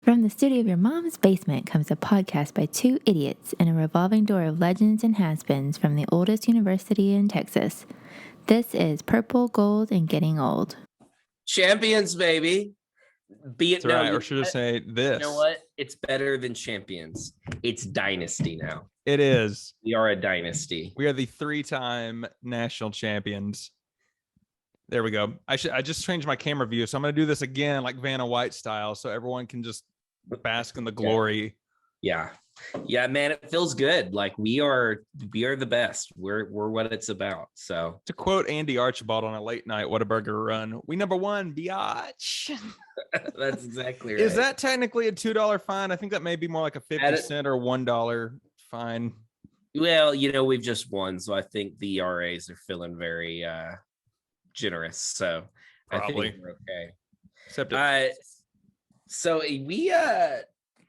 From the studio of your mom's basement comes a podcast by two idiots in a revolving door of legends and has-beens from the oldest university in Texas. This is Purple, Gold, and Getting Old. Champions, baby. That's right. Or should I say this? You know what? It's better than champions. It's dynasty now. It is. We are a dynasty. We are the 3-time national champions. There we go. I just changed my camera view, so I'm going to do this again, like Vanna White style, so everyone can just bask in the glory. Yeah, man, it feels good. Like we are the best. We're what it's about. So to quote Andy Archibald on a late night Whataburger run, we number one, biatch. That's exactly right. Is that technically a $2 fine? I think that may be more like a 50-cent or $1 fine. Well, we've just won, so I think the RAs are feeling very generous. So probably. I think we're okay. Except so we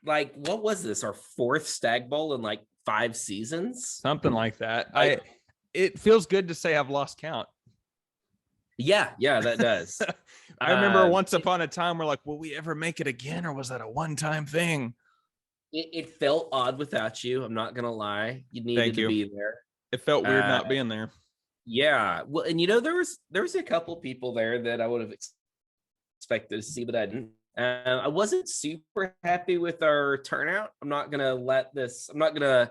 what was this? Our 4th Stagg Bowl in like 5 seasons? Something like that. It feels good to say I've lost count. Yeah, that does. I remember once upon a time we're like, will we ever make it again, or was that a one-time thing? It felt odd without you. I'm not gonna lie. You needed to be there. It felt weird not being there. Yeah. Well, and there was a couple people there that I would have expected to see, but I didn't. I wasn't super happy with our turnout. I'm not gonna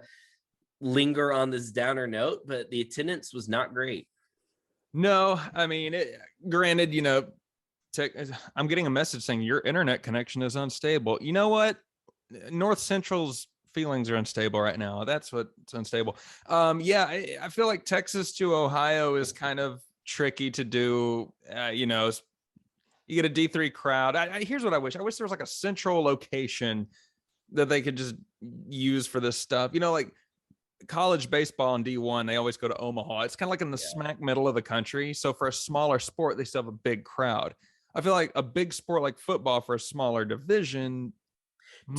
linger on this downer note, but the attendance was not great. No, I mean, granted, I'm getting a message saying your internet connection is unstable. You know what? North Central's feelings are unstable right now. That's what's unstable. I feel like Texas to Ohio is kind of tricky to do. You get a D3 crowd. Here's what I wish. I wish there was like a central location that they could just use for this stuff. Like college baseball and D1, they always go to Omaha. It's kind of like in the smack middle of the country. So for a smaller sport, they still have a big crowd. I feel like a big sport like football for a smaller division.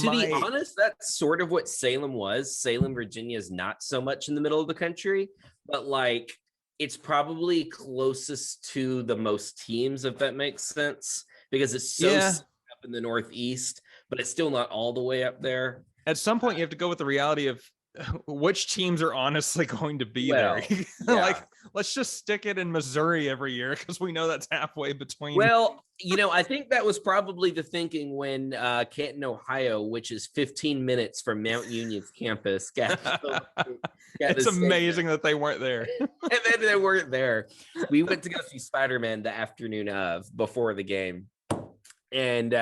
To be honest, that's sort of what Salem was. Salem, Virginia is not so much in the middle of the country, but like it's probably closest to the most teams, if that makes sense, because it's so up in the Northeast, but it's still not all the way up there. At some point, you have to go with the reality of which teams are honestly going to be there. Like, let's just stick it in Missouri every year because we know that's halfway between. Well, I think that was probably the thinking when Canton, Ohio, which is 15 minutes from Mount Union's campus. It's amazing that they weren't there. And then they weren't there. We went to go see Spider-Man the afternoon before the game. And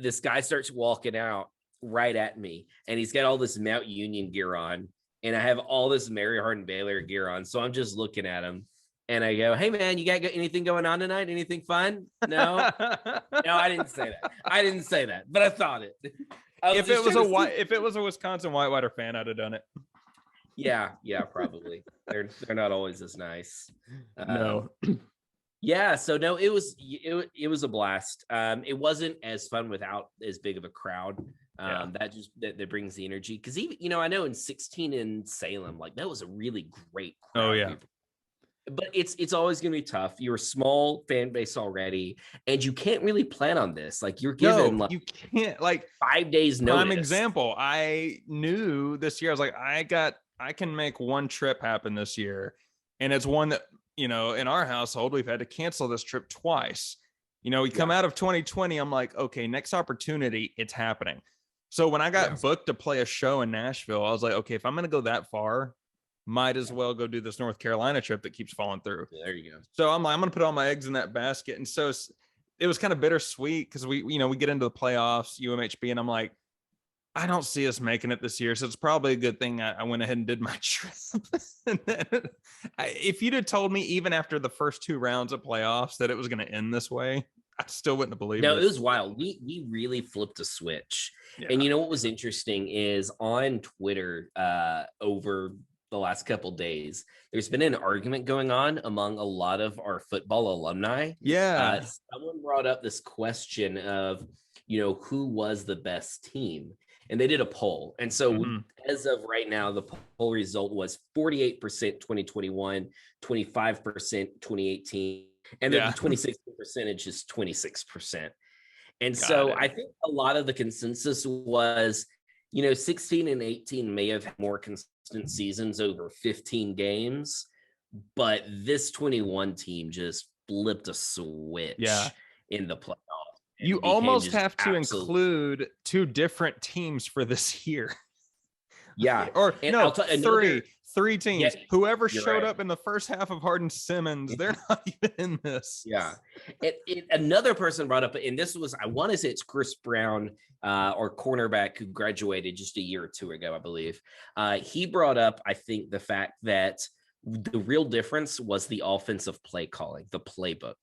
this guy starts walking out right at me, and he's got all this Mount Union gear on, and I have all this Mary Hardin-Baylor gear on. So I'm just looking at him, and I go, "Hey man, you got anything going on tonight? Anything fun?" No, no, I didn't say that, but I thought it. If it was a Wisconsin Whitewater fan, I'd have done it. Yeah, probably. They're not always as nice. No. Yeah, so no, it was a blast. It wasn't as fun without as big of a crowd. That brings the energy, because even I know in 16 in Salem, like that was a really great crowd. Oh yeah. But it's always gonna be tough. You're a small fan base already, and you can't really plan on this. Like you're given you can't, like 5 days notice. Prime example. I knew this year, I was like, I can make one trip happen this year, and it's one that in our household we've had to cancel this trip twice. We come out of 2020, I'm like, okay, next opportunity, it's happening. So when I got booked to play a show in Nashville, I was like, okay, if I'm going to go that far, might as well go do this North Carolina trip that keeps falling through. There you go. So I'm like, I'm going to put all my eggs in that basket. And so it was kind of bittersweet because we get into the playoffs, UMHB, and I'm like, I don't see us making it this year. So it's probably a good thing I went ahead and did my trip. And then, if you'd have told me even after the first 2 rounds of playoffs that it was going to end this way, I still wouldn't have believed it. No, it was wild. We really flipped a switch. Yeah. And what was interesting is on Twitter over the last couple of days, there's been an argument going on among a lot of our football alumni. Yeah. Someone brought up this question of, who was the best team? And they did a poll. And so as of right now, the poll result was 48% 2021, 25% 2018. And then the 26% is 26%. And Got so it. I think a lot of the consensus was, 16 and 18 may have had more consistent seasons over 15 games, but this 21 team just flipped a switch Yeah. in the playoffs. You almost have to include 2 different teams for this year. Yeah. Or And no, I'll tell another, three teams. Yeah, Whoever you're showed right. up in the first half of Harden Simmons, they're not even in this. Yeah. Another person brought up, and this was, I want to say it's Chris Brown, or cornerback who graduated just a year or two ago, I believe. He brought up, I think, the fact that the real difference was the offensive play calling, the playbook.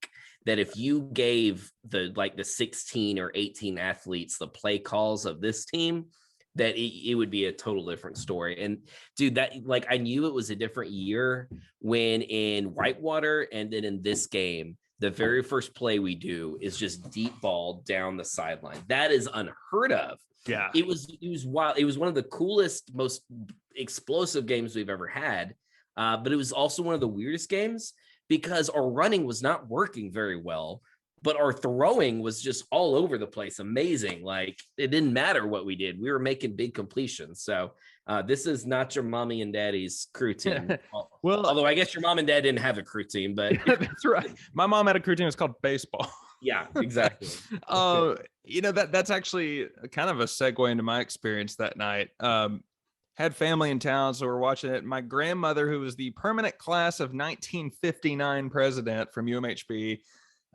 That if you gave the 16 or 18 athletes the play calls of this team, that it would be a total different story. And dude, that I knew it was a different year when in Whitewater, and then in this game, the very first play we do is just deep ball down the sideline. That is unheard of. Yeah. It was wild. It was one of the coolest, most explosive games we've ever had. But it was also one of the weirdest games because our running was not working very well, but our throwing was just all over the place. Amazing. It didn't matter what we did. We were making big completions. So this is not your mommy and daddy's crew team. Well, although I guess your mom and dad didn't have a crew team, but that's right. My mom had a crew team. It's called baseball. Yeah, exactly. That's actually kind of a segue into my experience that night. Had family in town, so we're watching it. My grandmother, who was the permanent class of 1959 president from UMHB,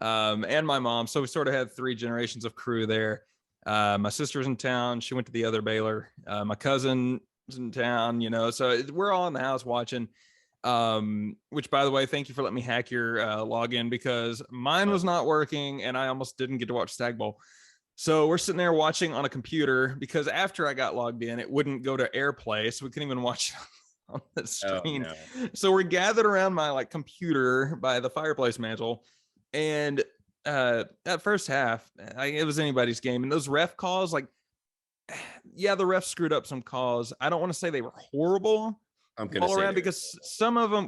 and my mom. So we sort of had 3 generations of crew there. My sister was in town. She went to the other Baylor. My cousin was in town, so we're all in the house watching. Which, by the way, thank you for letting me hack your login, because mine was not working and I almost didn't get to watch Stagg Bowl. So we're sitting there watching on a computer, because after I got logged in, it wouldn't go to AirPlay, so we couldn't even watch on the screen. Oh, no. So we're gathered around my computer by the fireplace mantle, and that first half, it was anybody's game. And those ref calls, yeah, the refs screwed up some calls. I don't want to say they were horrible all around, because some of them,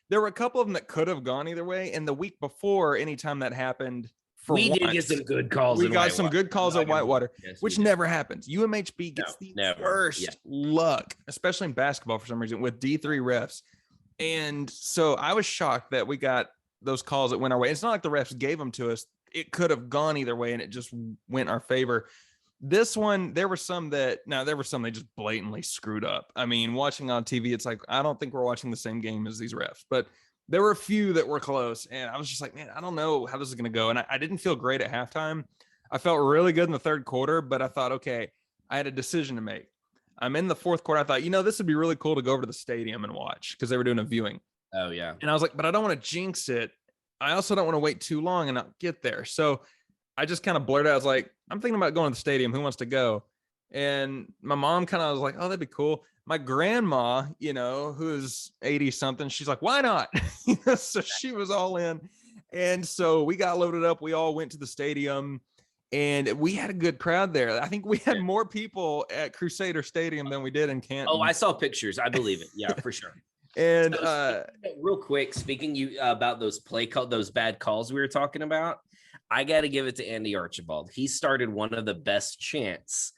there were a couple of them that could have gone either way. And the week before, anytime that happened, we did get some good calls. We got some good calls at Whitewater, which never happens. UMHB gets the worst luck, especially in basketball for some reason, with D3 refs. And so I was shocked that we got those calls that went our way. It's not like the refs gave them to us. It could have gone either way, and it just went our favor. This one, there were some they just blatantly screwed up. I mean, watching on TV, it's I don't think we're watching the same game as these refs, but there were a few that were close, and I was just man, I don't know how this is going to go. And I didn't feel great at halftime. I felt really good in the third quarter, but I thought, okay, I had a decision to make. I'm in the fourth quarter. I thought, this would be really cool to go over to the stadium and watch, because they were doing a viewing. Oh, yeah. And I was like, but I don't want to jinx it. I also don't want to wait too long and not get there. So I just kind of blurted out, I was like, I'm thinking about going to the stadium. Who wants to go? And my mom kind of was like, oh, that'd be cool. My grandma, who's 80 something, she's like, why not? So she was all in. And so we got loaded up. We all went to the stadium, and we had a good crowd there. I think we had more people at Crusader Stadium than we did in Canton. Oh, I saw pictures. I believe it. Yeah, for sure. And real quick, speaking about those those bad calls we were talking about, I got to give it to Andy Archibald. He started one of the best chants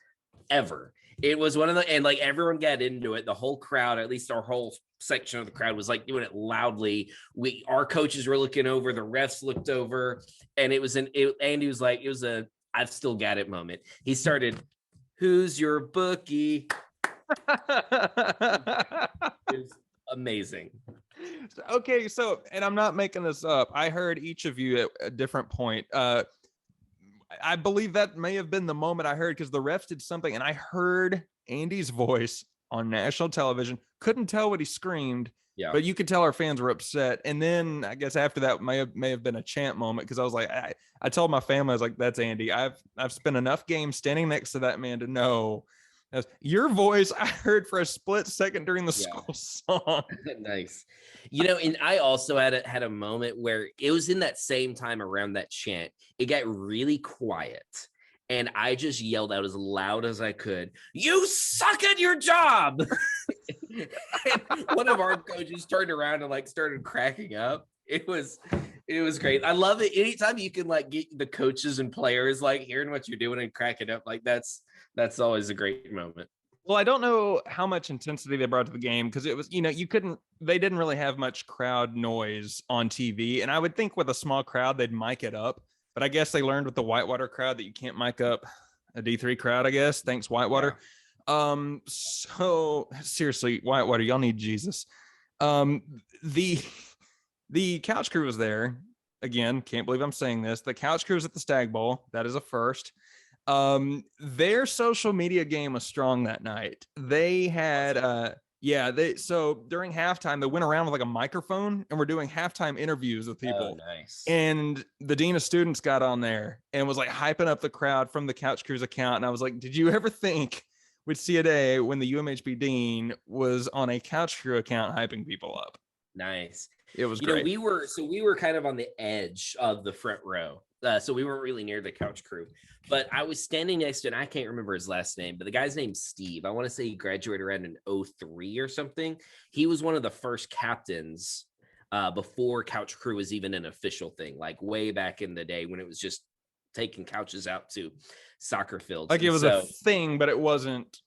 ever. It was one of the, and everyone got into it. The whole crowd, at least our whole section of the crowd, was doing it loudly. Our coaches were looking over, the refs looked over, and Andy was like, it was a I've still got it moment. He started, who's your bookie? It's amazing. Okay, so, and I'm not making this up, I heard each of you at a different point. I believe that may have been the moment I heard, because the refs did something and I heard Andy's voice on national television. Couldn't tell what he screamed, but you could tell our fans were upset. And then I guess after that may have been a chant moment, because I was like, I told my family, I was like, that's Andy. I've spent enough games standing next to that man to know. Your voice I heard for a split second during the school song. Nice. And I also had a moment where it was in that same time around that chant, it got really quiet, and I just yelled out as loud as I could, "You suck at your job!" And one of our coaches turned around and started cracking up. It was It was great. I love it. Anytime you can like get the coaches and players like hearing what you're doing and cracking up, like that's always a great moment. Well, I don't know how much intensity they brought to the game because it was, they didn't really have much crowd noise on TV. And I would think with a small crowd, they'd mic it up. But I guess they learned with the Whitewater crowd that you can't mic up a D3 crowd, I guess. Thanks, Whitewater. Yeah. So seriously, Whitewater, y'all need Jesus. The couch crew was there. Again, can't believe I'm saying this. The couch crew was at the Stagg Bowl. That is a first. Their social media game was strong that night. They had so during halftime they went around with like a microphone and were doing halftime interviews with people. Oh, nice. And the dean of students got on there and was like hyping up the crowd from the Couch Crew's account. And I was like, did you ever think we'd see a day when the UMHB dean was on a Couch Crew account hyping people up? Nice. It was great. We were kind of on the edge of the front row. So we weren't really near the Couch Crew, but I was standing next to, and I can't remember his last name, but the guy's name's Steve. I want to say he graduated around in 2003 or something. He was one of the first captains before Couch Crew was even an official thing, like way back in the day when it was just taking couches out to soccer fields. Like it was a thing, but it wasn't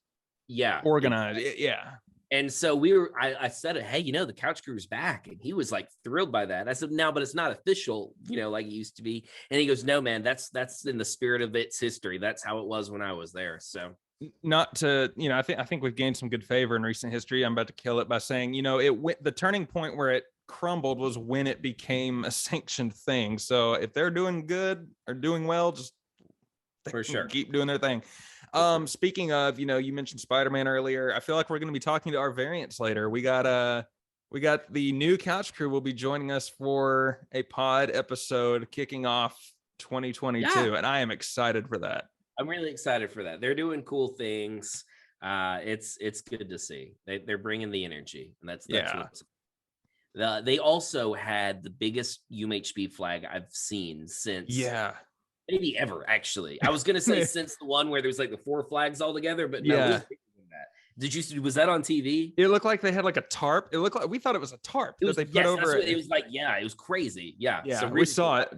organized. Yeah. And so I said, hey, the Couch Crew's back. And he was like thrilled by that. I said, no, but it's not official, like it used to be. And he goes, no, man, that's in the spirit of its history. That's how it was when I was there. So not to, I think we've gained some good favor in recent history. I'm about to kill it by saying, the turning point where it crumbled was when it became a sanctioned thing. So if they're doing good or doing well, just for sure keep doing their thing. Speaking of, you mentioned Spider-Man earlier. I feel like we're going to be talking to our variants later. We got the new Couch Crew will be joining us for a pod episode kicking off 2022, and I am excited for that. I'm really excited for that. They're doing cool things. It's good to see. They're bringing the energy, and that's they also had the biggest UMHB flag I've seen since maybe ever, actually. I was gonna say since the one where there's like the 4 flags all together, but no, it was bigger than that. Was that on TV? It looked like they had like a tarp. It looked like we thought it was a tarp that they put over it. It was like, it was crazy. Yeah. So we saw it.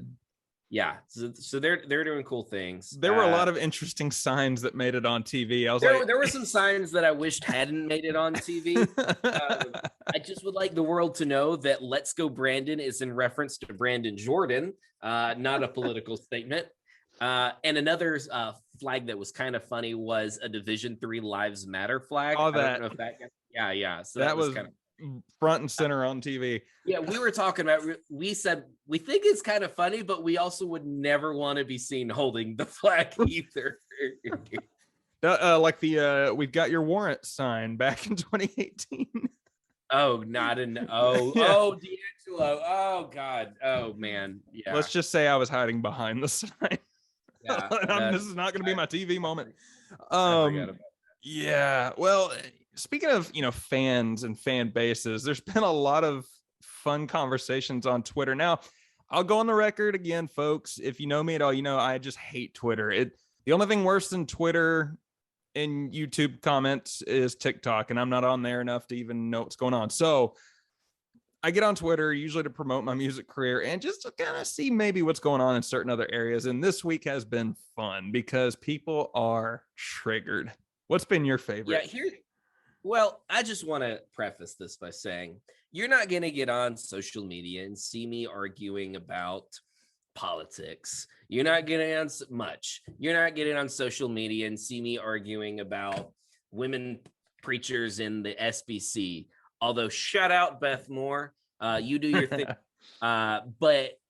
Yeah. So they're doing cool things. There were a lot of interesting signs that made it on TV. There were some signs that I wished hadn't made it on TV. I just would like the world to know that "Let's Go Brandon" is in reference to Brandon Jordan, not a political statement. And another flag that was kind of funny was a Division III Lives Matter flag. I don't know if that So that was kind of front and center on TV. Yeah, we were talking about, we said we think it's kind of funny, but we also would never want to be seen holding the flag either. Like the "We've Got Your Warrant" sign back in 2018. Oh, D'Angelo. Oh God. Oh man. Yeah. Let's just say I was hiding behind the sign. Yeah, this is not going to be my TV moment. Yeah. Well, speaking of, fans and fan bases, there's been a lot of fun conversations on Twitter. Now, I'll go on the record again, folks. If you know me at all, I just hate Twitter. The only thing worse than Twitter and YouTube comments is TikTok, and I'm not on there enough to even know what's going on. So I get on Twitter usually to promote my music career and just to kind of see maybe what's going on in certain other areas. And this week has been fun because people are triggered. What's been your favorite? Yeah, well, I just want to preface this by saying you're not going to get on social media and see me arguing about politics. You're not getting on much. You're not getting on social media and see me arguing about women preachers in the SBC. Although, shout out Beth Moore, you do your thing. But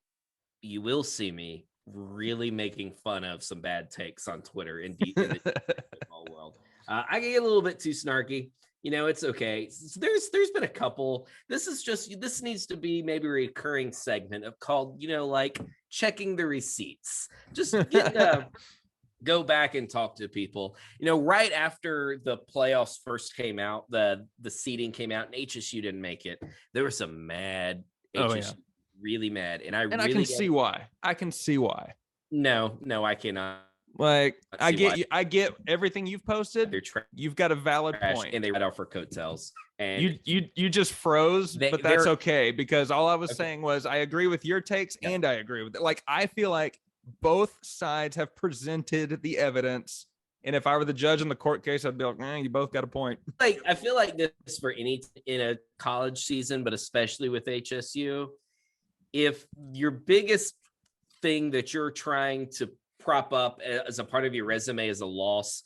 you will see me really making fun of some bad takes on Twitter in the football world. I get a little bit too snarky. It's okay. There's been a couple. This needs to be maybe a recurring segment called, like checking the receipts. Just go back and talk to people. Right after the playoffs first came out, the seeding came out and HSU didn't make it. There were some mad HSU, really mad. And I can see why. I can see why. No, I cannot. Like, Let's I see get why you. I get everything you've posted. they're trash You've got a valid point. and they write off for coattails. And You just froze, but that's okay, because all I was saying was I agree with your takes and I agree with it. Like, I feel like both sides have presented the evidence, and if I were the judge in the court case, I'd be like, you both got a point. like, I feel like this for any in a college season, but especially with HSU, if your biggest thing that you're trying to prop up as a part of your resume is a loss,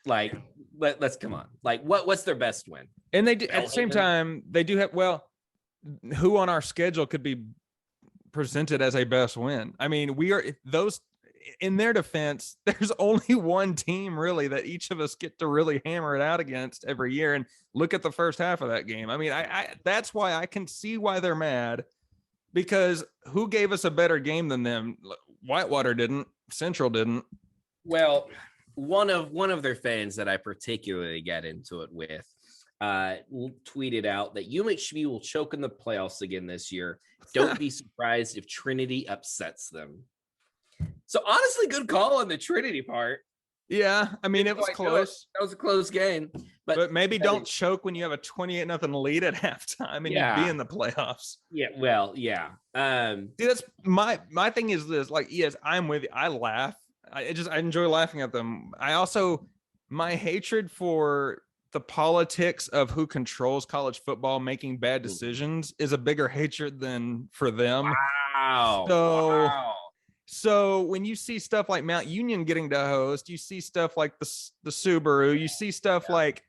like let's come on. Like, what's their best win? And they do, at the same time, they do have, who on our schedule could be presented as a best win? I mean, we are those, in their defense, there's only one team really that each of us get to really hammer it out against every year. And look at the first half of that game. I mean, I that's why I can see why they're mad, because who gave us a better game than them? Whitewater didn't, Central didn't. Well, one of their fans that I particularly got into it with tweeted out that UMHB will choke in the playoffs again this year. Don't be surprised if Trinity upsets them. So honestly, good call on the Trinity part. Yeah, I mean, it was close. That was a close game. But maybe don't choke when you have a 28-0 lead at halftime and you'd be in the playoffs. Yeah, well, yeah. See, that's my thing is this. Like, yes, I'm with you. I laugh. I enjoy laughing at them. I also, my hatred for the politics of who controls college football making bad decisions is a bigger hatred than for them. Wow. So when you see stuff like Mount Union getting to host, you see stuff like the Subaru, you see stuff like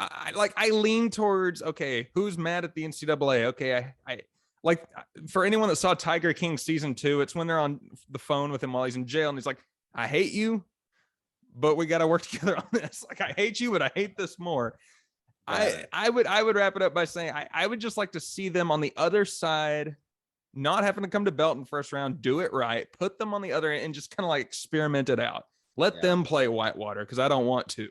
I lean towards, okay, who's mad at the NCAA? Okay, I like, for anyone that saw Tiger King season 2, it's when they're on the phone with him while he's in jail and he's like, I hate you, but we got to work together on this. Like, I hate you, but I hate this more. I would wrap it up by saying I would just like to see them on the other side, not having to come to Belton first round, do it right, put them on the other end and just kind of like experiment it out. Let them play Whitewater, because I don't want to.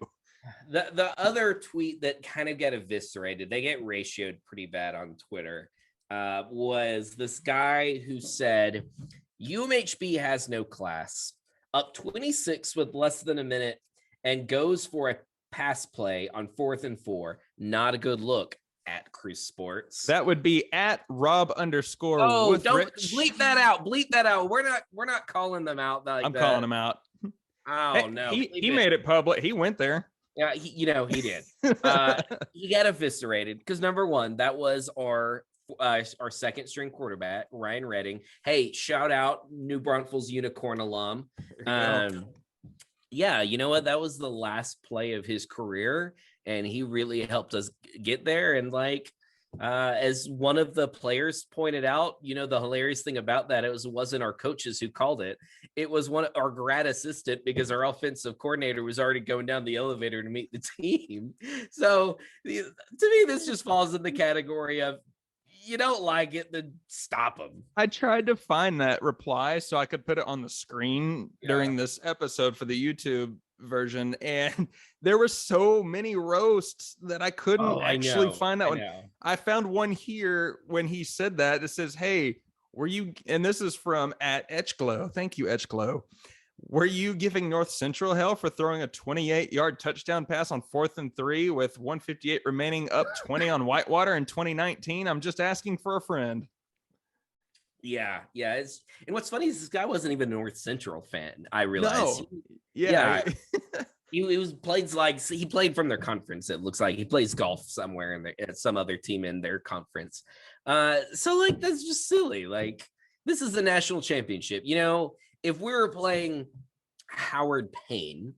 The other tweet that kind of got eviscerated, they get ratioed pretty bad on Twitter, was this guy who said, UMHB has no class, up 26 with less than a minute and goes for a pass play on 4th and 4. Not a good look. At Cruise Sports. That would be at Rob_. Oh, don't bleep that out. Bleep that out. We're not calling them out. Like I'm calling them out. Oh, hey, no. He made it public. He went there. Yeah, he did. He got eviscerated because, number one, that was our second string quarterback, Ryan Redding. Hey, shout out New Braunfels Unicorn alum. Yeah, you know what? That was the last play of his career, and he really helped us get there. And like, as one of the players pointed out, you know, the hilarious thing about that, it wasn't our coaches who called it. It was our grad assistant, because our offensive coordinator was already going down the elevator to meet the team. So to me, this just falls in the category of, you don't like it, then stop them. I tried to find that reply so I could put it on the screen during this episode for the YouTube version, and there were so many roasts that I couldn't actually find that one. I found one here when he said that. It says, hey, were you, and this is from at Etchglow. Thank you, Etchglow. Were you giving North Central hell for throwing a 28-yard touchdown pass on 4th and 3 with 1:58 remaining, up 20 on Whitewater in 2019? I'm just asking for a friend. Yeah. And what's funny is this guy wasn't even a North Central fan. I realized. No. He played from their conference. It looks like he plays golf somewhere at some other team in their conference. So like, that's just silly. Like, this is the national championship. You know, if we were playing Howard Payne,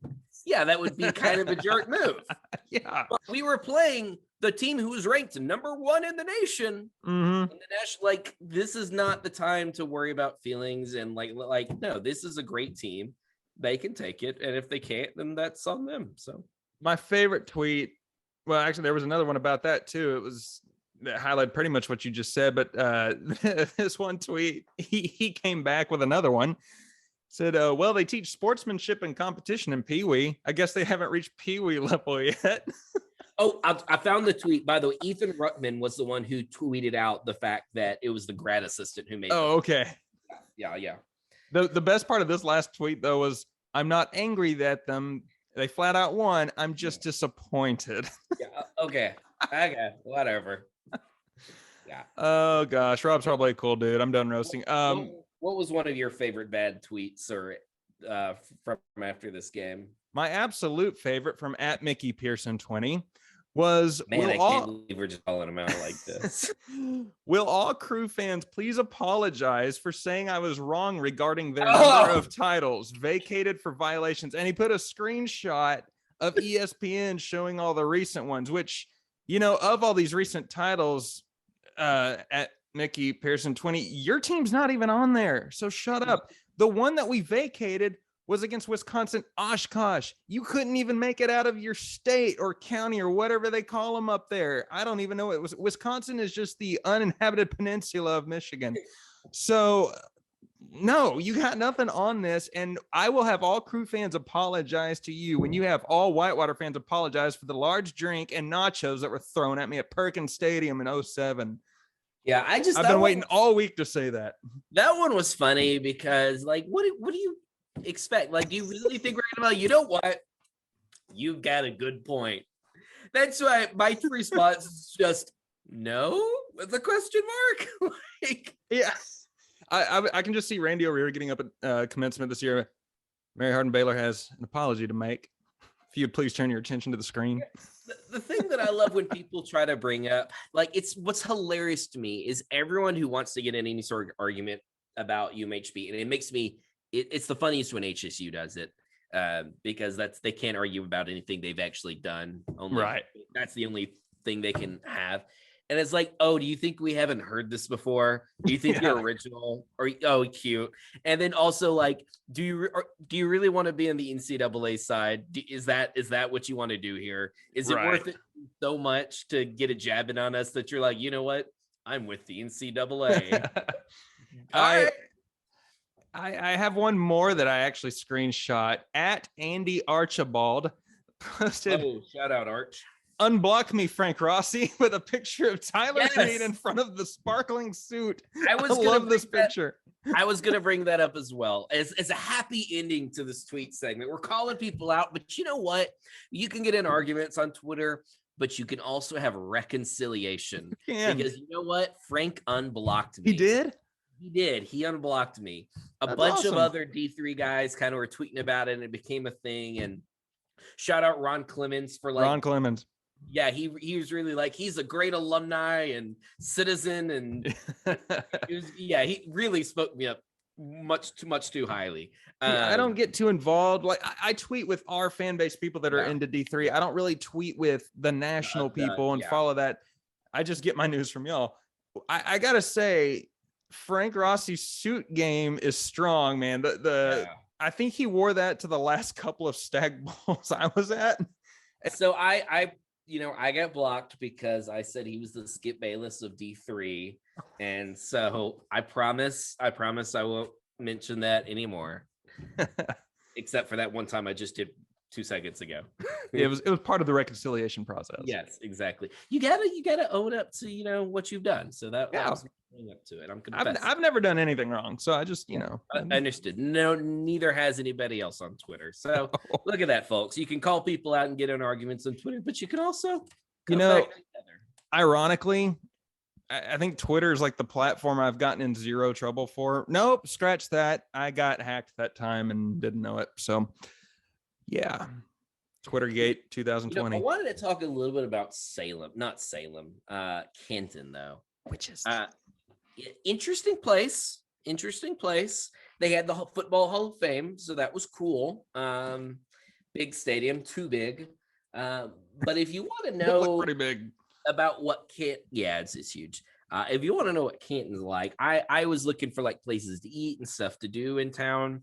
that would be kind of a jerk move. Yeah. But we were playing the team who was ranked number 1 in the nation. Mm-hmm. In the national, like, this is not the time to worry about feelings and like, no, this is a great team. They can take it. And if they can't, then that's on them. So my favorite tweet, well, actually, there was another one about that too. It was that highlighted pretty much what you just said, but this one tweet, he came back with another one. Said, well, they teach sportsmanship and competition in Pee Wee. I guess they haven't reached Pee Wee level yet. Oh, I found the tweet. By the way, Ethan Ruckman was the one who tweeted out the fact that it was the grad assistant who made it. Oh, okay. Yeah. The best part of this last tweet though was, I'm not angry at them. They flat out won. I'm just disappointed. Yeah. Okay. Whatever. Yeah. Oh gosh, Rob's probably a cool dude. I'm done roasting. What was one of your favorite bad tweets or from after this game? My absolute favorite from @MickeyPearson20 was, Man, I can't believe we're just calling him out like this. Will all Crew fans please apologize for saying I was wrong regarding their number of titles vacated for violations? And he put a screenshot of ESPN showing all the recent ones, which, you know, of all these recent titles, @MickeyPearson20, your team's not even on there. So shut up. The one that we vacated was against Wisconsin Oshkosh. You couldn't even make it out of your state or county or whatever they call them up there. I don't even know. It was Wisconsin is just the uninhabited peninsula of Michigan. So no, you got nothing on this. And I will have all Crew fans apologize to you when you have all Whitewater fans apologize for the large drink and nachos that were thrown at me at Perkins Stadium in 2007. Yeah, I've been waiting all week to say that. That one was funny because, like, what do you expect? Like, do you really think we're gonna? You know what? You've got a good point. That's why my response is just no with a question mark. Like, yeah, I can just see Randy over here getting up at commencement this year. Mary Hardin Baylor has an apology to make. If you'd please turn your attention to the screen. The thing that I love when people try to bring up, like, it's what's hilarious to me is everyone who wants to get in any sort of argument about UMHB, and it makes me, it's the funniest when HSU does it, because they can't argue about anything they've actually done. Right. That's the only thing they can have. And it's like, oh, do you think we haven't heard this before? Do you think you're original? Or oh, cute. And then also, like, do you really want to be on the NCAA side? Is that what you want to do here? Is it worth it so much to get a jab in on us that you're like, you know what? I'm with the NCAA. I have one more that I actually screenshot. @Andy Archibald posted. Oh, shout out Arch. Unblock me, Frank Rossi, with a picture of Tyler Reed in front of the sparkling suit. I love this picture. I was going to bring that up as well. As a happy ending to this tweet segment. We're calling people out, but you know what? You can get in arguments on Twitter, but you can also have reconciliation. Because you know what? Frank unblocked me. He did? He did. He unblocked me. A bunch of other D3 guys kind of were tweeting about it, and it became a thing. And shout out Ron Clemens for like Ron Clemens. Yeah, he was really like, he's a great alumni and citizen, and he really spoke me up much too highly. I don't get too involved. Like I tweet with our fan base people that are into D3. I don't really tweet with the national people and follow that. I just get my news from y'all. I gotta say, Frank Rossi's suit game is strong, man. I think he wore that to the last couple of Stagg Bowls I was at. So I got blocked because I said he was the Skip Bayless of D3. And so I promise I won't mention that anymore. Except for that one time I just did 2 seconds ago. It was part of the reconciliation process. Yes, exactly. You gotta own up to, what you've done. So that was up to it. I've never done anything wrong. So I just, I understood. No, neither has anybody else on Twitter. So look at that, folks. You can call people out and get in arguments on Twitter, but you can also ironically, I think Twitter is like the platform I've gotten in zero trouble for. Nope, scratch that. I got hacked that time and didn't know it. So yeah. Twittergate 2020. I wanted to talk a little bit about Canton though, which is interesting place. They had the Football Hall of Fame, so that was cool. Big stadium, too big. But if you want to know pretty big about what it's huge. If you want to know what Canton's like, I was looking for like places to eat and stuff to do in town.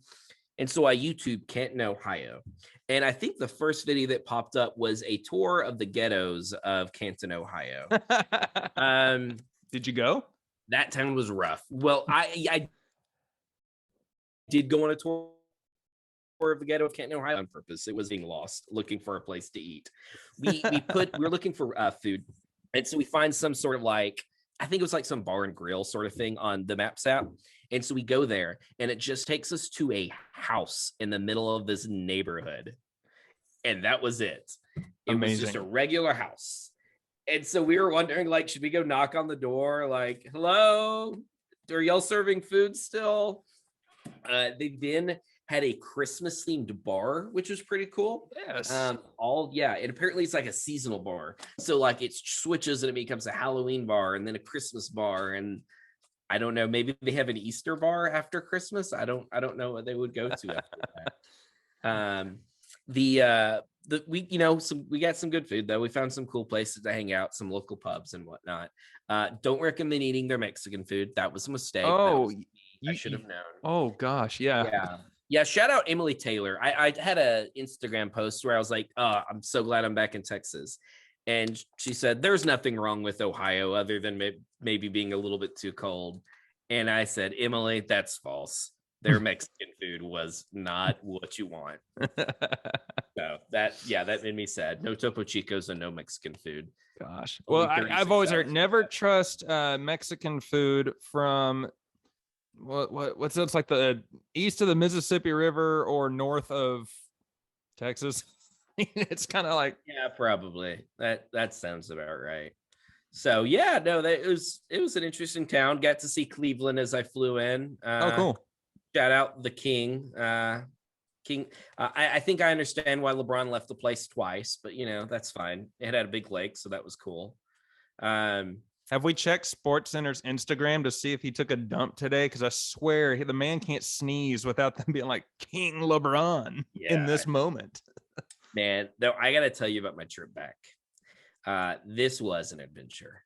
And so I YouTube Canton, Ohio. And I think the first video that popped up was a tour of the ghettos of Canton, Ohio. Did you go? That town was rough. Well, I did go on a tour of the ghetto of Canton, Ohio on purpose. It was being lost, looking for a place to eat. We're looking for food. And so we find some sort of like, I think it was like some bar and grill sort of thing on the Maps app. And so we go there, and it just takes us to a house in the middle of this neighborhood. And that was it. It was just a regular house. And so we were wondering, like, should we go knock on the door? Like, hello, are y'all serving food still? They then had a Christmas themed bar, which was pretty cool. Yes. And apparently it's like a seasonal bar. So like it switches and it becomes a Halloween bar and then a Christmas bar. And I don't know, maybe they have an Easter bar after Christmas. I don't know what they would go to after that. We got some good food though. We found some cool places to hang out, some local pubs and whatnot. Don't recommend eating their Mexican food. That was a mistake. I should have known. Oh gosh, yeah. Yeah. Shout out Emily Taylor. I had a Instagram post where I was like, "Oh, I'm so glad I'm back in Texas," and she said, "There's nothing wrong with Ohio other than maybe being a little bit too cold." And I said, "Emily, that's false. Their Mexican food was not what you want." So that made me sad. No Topo Chicos and no Mexican food. Gosh. Well, I've always heard never trust Mexican food from what's it's like the east of the Mississippi River or north of Texas. It's kind of like, yeah, probably that sounds about right. So yeah, no, it was an interesting town. Got to see Cleveland as I flew in. Oh, cool. Shout out the King. I think I understand why LeBron left the place twice, but that's fine. It had a big lake, so that was cool. Have we checked SportsCenter's Instagram to see if he took a dump today? Because I swear the man can't sneeze without them being like King LeBron in this moment. Man, though, I got to tell you about my trip back. This was an adventure,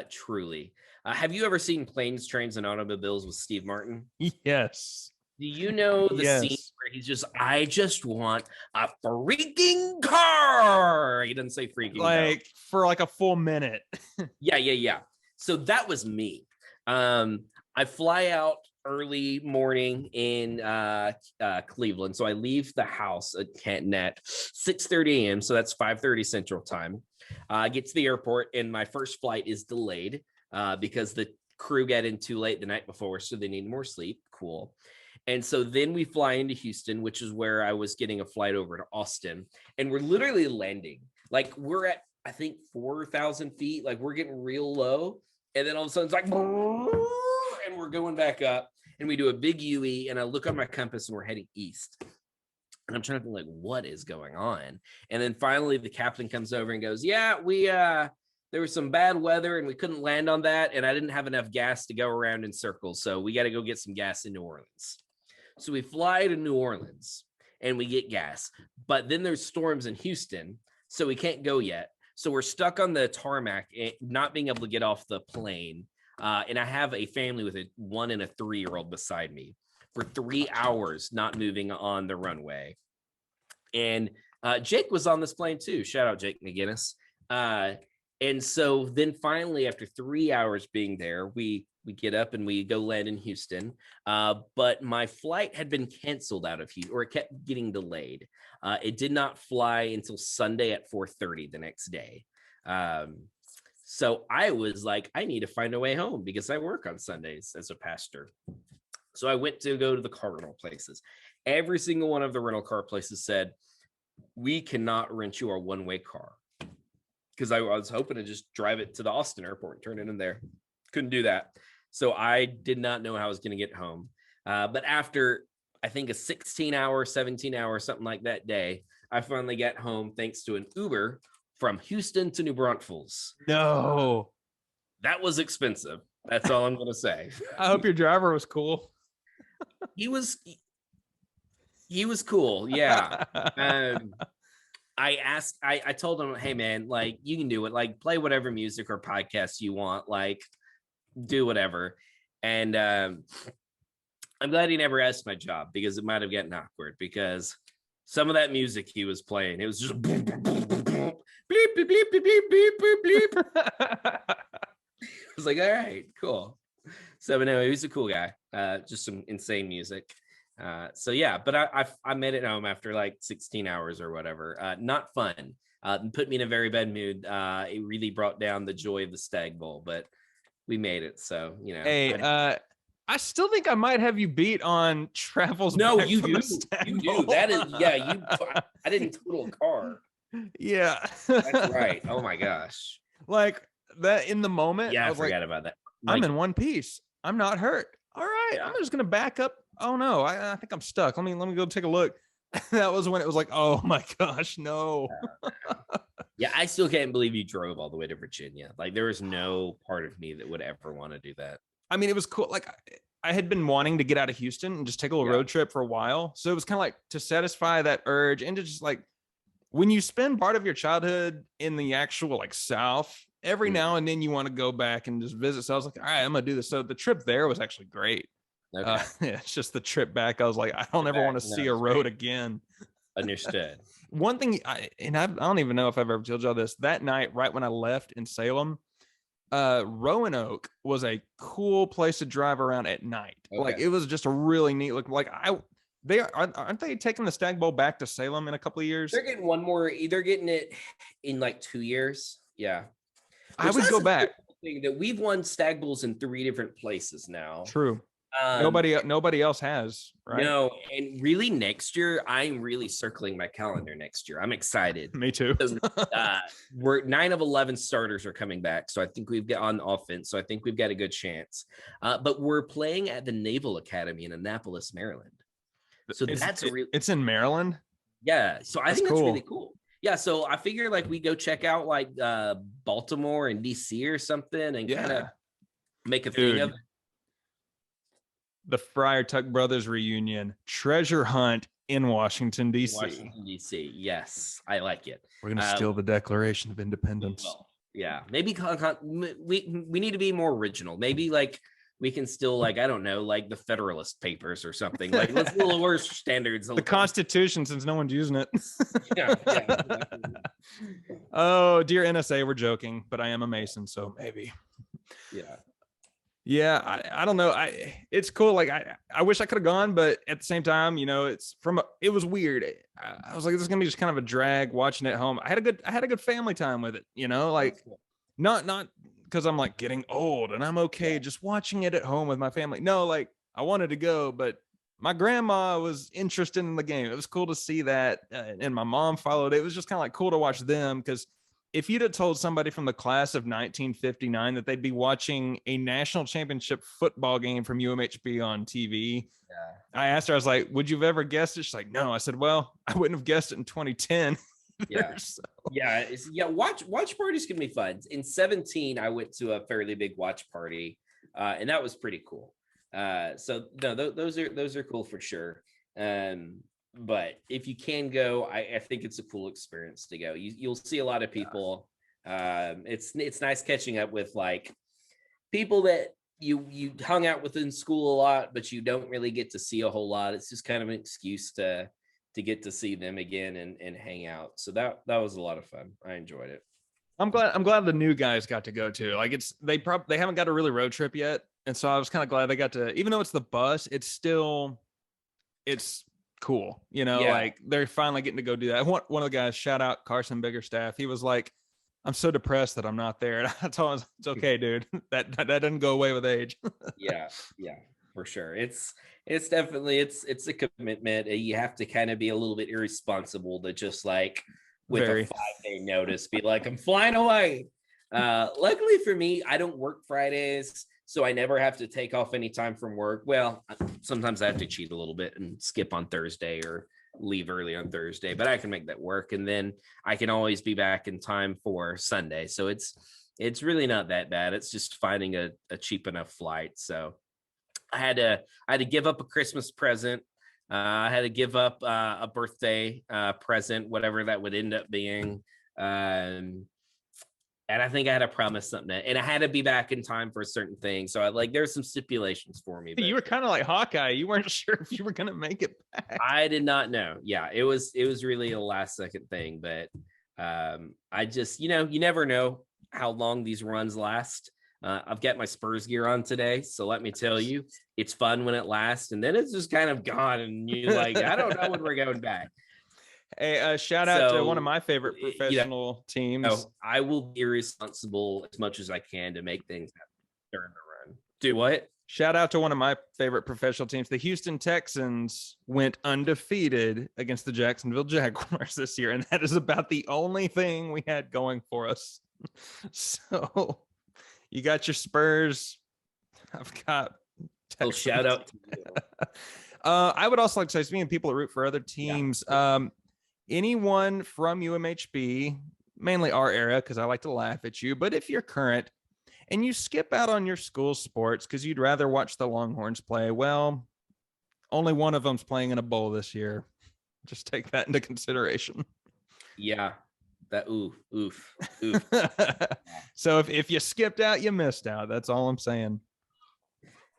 truly. Have you ever seen Planes, Trains, and Automobiles with Steve Martin? Yes. Do you know the scene where he's just, I just want a freaking car? He doesn't say freaking. Like for like a full minute. Yeah. So that was me. I fly out early morning in Cleveland. So I leave the house at Canton at 6:30 a.m. So that's 5:30 Central Time. I get to the airport and my first flight is delayed because the crew got in too late the night before. So they need more sleep. Cool. And so then we fly into Houston, which is where I was getting a flight over to Austin. And we're literally landing. Like we're at, I think, 4,000 feet. Like we're getting real low. And then all of a sudden it's like, and we're going back up. And we do a big UE. And I look on my compass and we're heading east. And I'm trying to think like, what is going on? And then finally the captain comes over and goes, yeah, there was some bad weather and we couldn't land on that. And I didn't have enough gas to go around in circles. So we got to go get some gas in New Orleans. So we fly to New Orleans and we get gas, but then there's storms in Houston. So we can't go yet. So we're stuck on the tarmac, not being able to get off the plane. And I have a family with a 1 and a 3-year-old beside me for 3 hours, not moving on the runway. And Jake was on this plane too. Shout out Jake McGinnis. And so then finally, after 3 hours being there, we get up and we go land in Houston. But my flight had been canceled out of Houston, or it kept getting delayed. It did not fly until Sunday at 4:30 the next day. So I was like, I need to find a way home because I work on Sundays as a pastor. So I went to go to the car rental places. Every single one of the rental car places said, we cannot rent you a one-way car. Because I was hoping to just drive it to the Austin airport and turn it in there. Couldn't do that. So I did not know how I was going to get home. But after, I think, a 16-hour, 17-hour, something like that day, I finally got home thanks to an Uber from Houston to New Braunfels. No. That was expensive. That's all I'm going to say. I hope your driver was cool. He was cool. Yeah. I told him, hey man, like you can do it, like play whatever music or podcast you want, like do whatever. And I'm glad he never asked my job because it might have gotten awkward because some of that music he was playing, it was just bleep, bleep, bleep, bleep, bleep, bleep, bleep. I was like, all right, cool. So but anyway, he's a cool guy. Just some insane music. So yeah, but I made it home after like 16 hours or whatever. Not fun. Put me in a very bad mood. It really brought down the joy of the Stagg Bowl, but we made it. So, Hey, I still think I might have you beat on travels. No, back you from do. the Stagg You do. Bowl. That is, yeah. I didn't total a car. Yeah, That's right. Oh my gosh. like that in the moment. Yeah, I I was like, forgot about that. I'm Like, in one piece. I'm not hurt. All right, yeah. I'm just gonna back up. Oh no, I think I'm stuck. Let me go take a look. That was when it was like, oh my gosh, no. Yeah, I still can't believe you drove all the way to Virginia. Like, there is no part of me that would ever want to do that. I mean, it was cool. Like I had been wanting to get out of Houston and just take a little Yeah. road trip for a while. So it was kind of like to satisfy that urge and to just like when you spend part of your childhood in the actual like South, every now and then you want to go back and just visit. So I was like, all right, I'm gonna do this. So the trip there was actually great. Okay. Yeah, it's just the trip back. I was like, I don't ever want to see a road again. Understood. One thing, I don't even know if I've ever told y'all this. That night, right when I left in Salem, Roanoke was a cool place to drive around at night. Okay. Like it was just a really neat look. Like aren't they taking the Stagg Bowl back to Salem in a couple of years? They're getting one more. They're getting it in like 2 years. Yeah. I would go back. Thing that we've won Stagg Bowls in 3 different places now. True. Nobody else has, right? No, and really next year, I'm really circling my calendar next year. I'm excited. Me too. We're 9 of 11 starters are coming back, so I think we've got on offense. So I think we've got a good chance. But we're playing at the Naval Academy in Annapolis, Maryland. So it's in Maryland. Yeah. So I think that's cool. really cool. Yeah. So I figure like we go check out like Baltimore and DC or something and kind of make a thing of it. The Friar Tuck Brothers reunion treasure hunt in Washington, D.C. Washington, D.C. Yes, I like it. We're going to steal the Declaration of Independence. Well, yeah, maybe we need to be more original. Maybe like we can still like, I don't know, like the Federalist Papers or something. Like let's lower standards. The Constitution, since no one's using it. Yeah. Oh, dear NSA, we're joking, but I am a Mason, so maybe. Yeah. Yeah, I don't know. It's cool. Like I wish I could have gone, but at the same time, you know, it was weird. I was like, this is gonna be just kind of a drag watching it at home. I had a good family time with it, you know, like not because I'm like getting old and I'm okay just watching it at home with my family. No, like I wanted to go, but my grandma was interested in the game. It was cool to see that, and my mom followed. It was just kind of like cool to watch them because. If you'd have told somebody from the class of 1959 that they'd be watching a national championship football game from UMHB on TV, I asked her, I was like, would you have ever guessed it? She's like, no. I said, well, I wouldn't have guessed it in 2010. Yeah. So. Yeah. Watch parties can be fun. In 2017, I went to a fairly big watch party, and that was pretty cool. So no, those are cool for sure. But if you can go, I think it's a cool experience to go. You'll see a lot of people. It's nice catching up with like people that you hung out with in school a lot, but you don't really get to see a whole lot. It's just kind of an excuse to get to see them again and hang out. So that was a lot of fun. I enjoyed it. I'm glad the new guys got to go too. Like they haven't got a really road trip yet, and so I was kind of glad they got to. Even though it's the bus, it's cool, you know. Like they're finally getting to go do that. One of the guys, shout out Carson Biggerstaff, he was like, I'm so depressed that I'm not there, and I told him it's okay, dude. that doesn't go away with age. yeah for sure. It's definitely it's a commitment. You have to kind of be a little bit irresponsible to just like with a 5-day notice be like, I'm flying away. Luckily for me, I don't work Fridays, so I never have to take off any time from work. Well, sometimes I have to cheat a little bit and skip on Thursday or leave early on Thursday, but I can make that work. And then I can always be back in time for Sunday. So it's really not that bad. It's just finding a cheap enough flight. So I had to give up a Christmas present. I had to give up a birthday present, whatever that would end up being. And I think I had to promise something, and I had to be back in time for a certain thing. So there's some stipulations for me. You were kind of like Hawkeye. You weren't sure if you were going to make it back. I did not know. Yeah, it was really a last second thing, but I just, you never know how long these runs last. I've got my Spurs gear on today, so let me tell you, it's fun when it lasts, and then it's just kind of gone, and you're like, I don't know when we're going back. Hey, shout out to one of my favorite professional teams. I will be irresponsible as much as I can to make things happen during the run. Do what? Shout out to one of my favorite professional teams. The Houston Texans went undefeated against the Jacksonville Jaguars this year, and that is about the only thing we had going for us. So you got your Spurs. I've got Texans. Oh, shout out to you. I would also like to say, speaking of people that root for other teams, anyone from UMHB, mainly our era, because I like to laugh at you, but if you're current and you skip out on your school sports because you'd rather watch the Longhorns play, well, only one of them's playing in a bowl this year. Just take that into consideration. Yeah. That oof. So if you skipped out, you missed out. That's all I'm saying.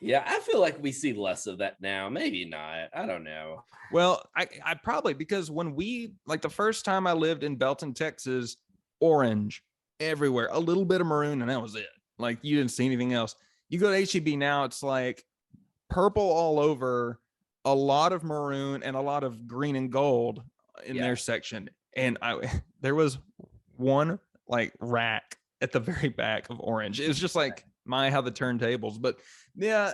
Yeah, I feel like we see less of that now. Maybe not. I don't know. Well, I probably, because when the first time I lived in Belton, Texas, orange everywhere, a little bit of maroon, and that was it. Like, you didn't see anything else. You go to HEB now, it's like purple all over, a lot of maroon and a lot of green and gold in their section. And there was one like rack at the very back of orange. It was just like how the turntables. But yeah,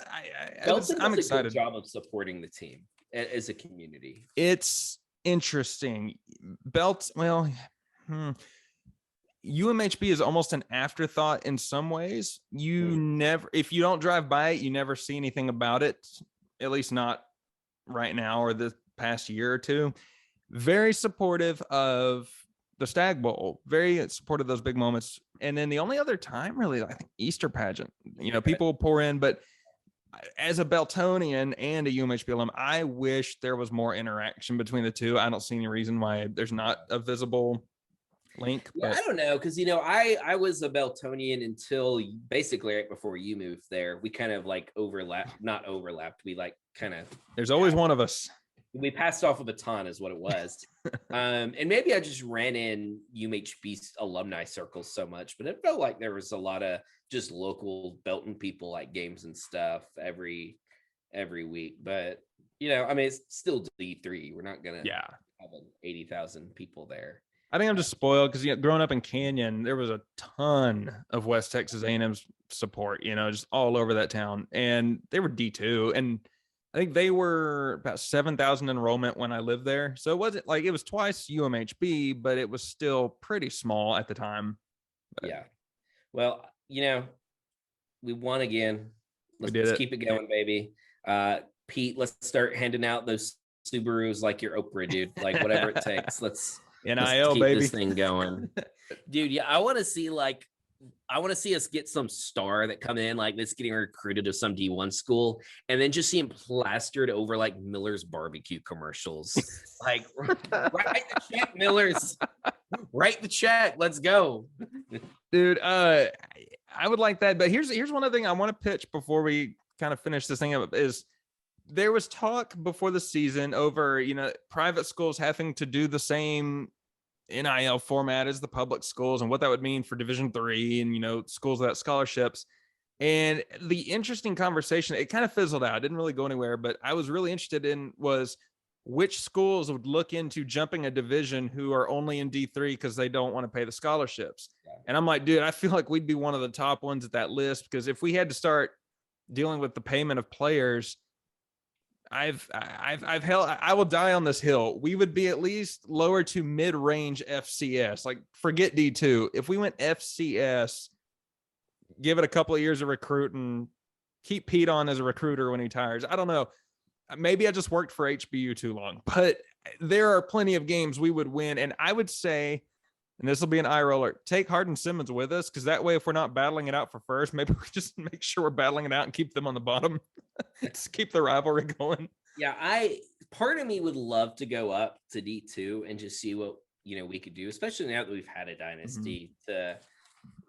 I'm excited. A good job of supporting the team as a community. It's interesting. UMHB is almost an afterthought in some ways. If you don't drive by it, you never see anything about it, at least not right now or the past year or two. Very supportive of the Stagg Bowl, very supportive of those big moments. And then the only other time, really, I think Easter pageant, people pour in, but as a Beltonian and a UMHB alum, I wish there was more interaction between the two. I don't see any reason why there's not a visible link. Yeah, I don't know, because I was a Beltonian until basically right before you moved there. We kind of like not overlapped. We like kind of. There's always one of us. We passed off a baton is what it was. And maybe I just ran in UMHB alumni circles so much, but it felt like there was a lot of just local Belton people like games and stuff every week. But, it's still D3. We're not going to have 80,000 people there. I think I'm just spoiled because, growing up in Canyon, there was a ton of West Texas A&M's support, just all over that town. And they were D2. And I think they were about 7,000 enrollment when I lived there. So it wasn't like it was twice UMHB, but it was still pretty small at the time. But yeah. Well, we won again. Let's keep it going, baby. Pete, let's start handing out those Subarus like you're Oprah, dude. Like whatever it takes. Let's NIL, keep baby. This thing going. Dude, yeah, I want to see us get some star that come in like that's getting recruited to some D1 school and then just see him plastered over like Miller's barbecue commercials. Like, write the check, Miller's. Write the check. Let's go. Dude, I would like that. But here's one other thing I want to pitch before we kind of finish this thing up is there was talk before the season over, private schools having to do the same NIL format as the public schools and what that would mean for Division III and, schools without scholarships. And the interesting conversation, it kind of fizzled out. It didn't really go anywhere, but I was really interested in was which schools would look into jumping a division who are only in D3 because they don't want to pay the scholarships. Yeah. And I'm like, dude, I feel like we'd be one of the top ones at that list because if we had to start dealing with the payment of players, I will die on this hill. We would be at least lower to mid-range FCS. Like, forget D2. If we went FCS, give it a couple of years of recruiting, keep Pete on as a recruiter when he retires. I don't know. Maybe I just worked for HBU too long, but there are plenty of games we would win. And I would say, and this will be an eye roller, take Hardin Simmons with us, because that way, if we're not battling it out for first, maybe we just make sure we're battling it out and keep them on the bottom. Just keep the rivalry going. Yeah, part of me would love to go up to D2 and just see what we could do, especially now that we've had a dynasty to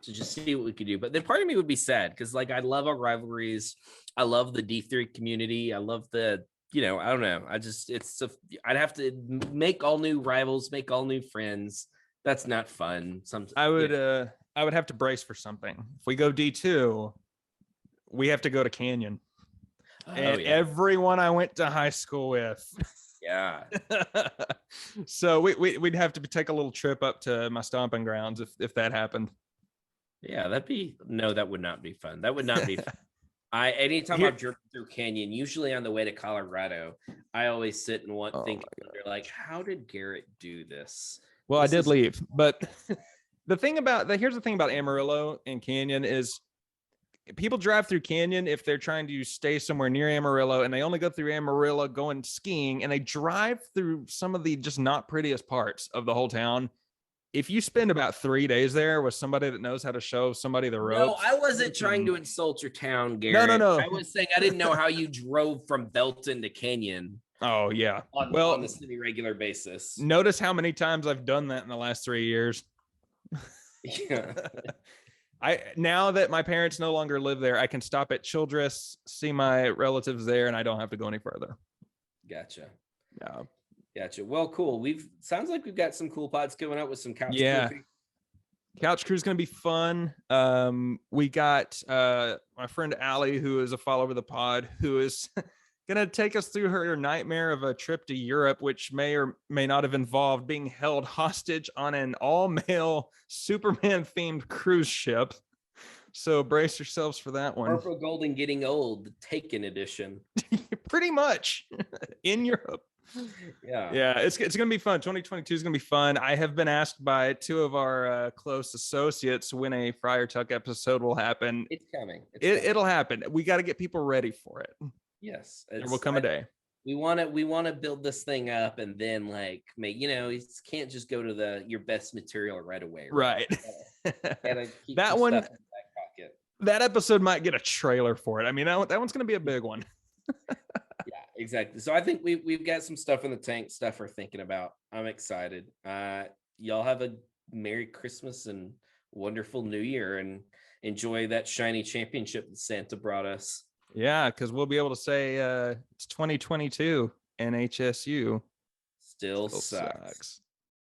just see what we could do. But then part of me would be sad because I love our rivalries. I love the D3 community. I love the I don't know. I'd have to make all new rivals, make all new friends. That's not fun. I would have to brace for something. If we go D2, we have to go to Canyon. Everyone I went to high school with. Yeah. So we'd have to take a little trip up to my stomping grounds if that happened. Yeah, that would not be fun. That would not be fun. Anytime Here- I've driven through Canyon, usually on the way to Colorado, I always sit and think, like, how did Garrett do this? Well, This I did is- leave, but here's the thing about Amarillo and Canyon is people drive through Canyon if they're trying to stay somewhere near Amarillo, and they only go through Amarillo going skiing, and they drive through some of the just not prettiest parts of the whole town. If you spend about 3 days there with somebody that knows how to show somebody the ropes. No, I wasn't trying to insult your town, Garrett. No. I was saying I didn't know how you drove from Belton to Canyon Oh yeah. on the semi-regular basis. Notice how many times I've done that in the last 3 years. Yeah. Now that my parents no longer live there, I can stop at Childress, see my relatives there, and I don't have to go any further. Gotcha. Yeah. Gotcha. Well, cool. Sounds like we've got some cool pods coming up with some couch. Yeah. Cooking. Couch Crew's going to be fun. We got my friend Allie, who is a follower of the pod, who is going to take us through her nightmare of a trip to Europe, which may or may not have involved being held hostage on an all-male Superman-themed cruise ship. So brace yourselves for that one. Purple Gold and Getting Old, the Taken edition. Pretty much in Europe. Yeah, it's going to be fun. 2022 is going to be fun. I have been asked by two of our close associates when a Friar Tuck episode will happen. It's coming. It'll happen. We got to get people ready for it. Yes, there will come a day. We want to build this thing up, and then you can't just go to your best material right away. Right. Gotta keep that some one. stuff in the back pocket. That episode might get a trailer for it. I mean, that one's going to be a big one. Yeah, exactly. So I think we've got some stuff in the tank, stuff we're thinking about. I'm excited. Y'all have a Merry Christmas and wonderful New Year, and enjoy that shiny championship that Santa brought us. Yeah, because we'll be able to say it's 2022 and HSU Still sucks.